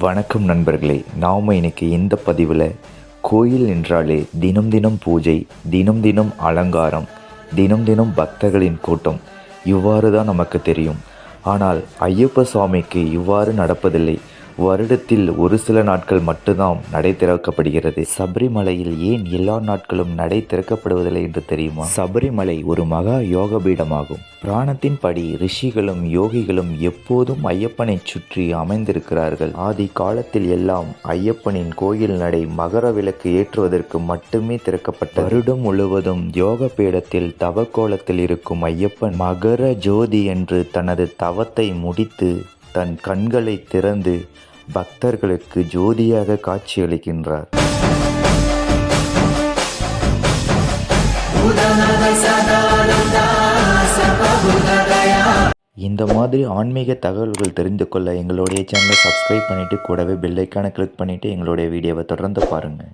வணக்கம் நண்பர்களே, நாம் இன்னைக்கு இந்த பதிவில் கோயில் என்றாலே தினம் தினம் பூஜை, தினம் தினம் அலங்காரம், தினம் தினம் பக்தர்களின் கூட்டம் இவ்வாறு தான் நமக்கு தெரியும். ஆனால் ஐயப்ப சுவாமிக்கு இவ்வாறு நடப்பதில்லை. வருடத்தில் ஒரு சில நாட்கள் மட்டும்தான் நடை திறக்கப்படுகிறது. சபரிமலையில் ஏன் எல்லா நாட்களும் நடை திறக்கப்படுவதில்லை என்று தெரியுமா? சபரிமலை ஒரு மகா யோக பீடமாகும். புராணத்தின் படி ரிஷிகளும் யோகிகளும் எப்போதும் ஐயப்பனை சுற்றி அமைந்திருக்கிறார்கள். ஆதி காலத்தில் எல்லாம் ஐயப்பனின் கோயில் நடை மகர விளக்கு ஏற்றுவதற்கு மட்டுமே திறக்கப்பட்ட. வருடம் முழுவதும் யோக பீடத்தில் தவக்கோலத்தில் இருக்கும் ஐயப்பன் மகர ஜோதி என்று தனது தவத்தை முடித்து தன் கண்களை திறந்து பக்தர்களுக்கு ஜோதியாக காட்சியளிக்கின்றார். இந்த மாதிரி ஆன்மீக தகவல்கள் தெரிந்து கொள்ள எங்களுடைய சேனலை சப்ஸ்கிரைப் பண்ணிவிட்டு கூடவே பெல் ஐக்கானை கிளிக் பண்ணிவிட்டு எங்களுடைய வீடியோவை தொடர்ந்து பாருங்கள்.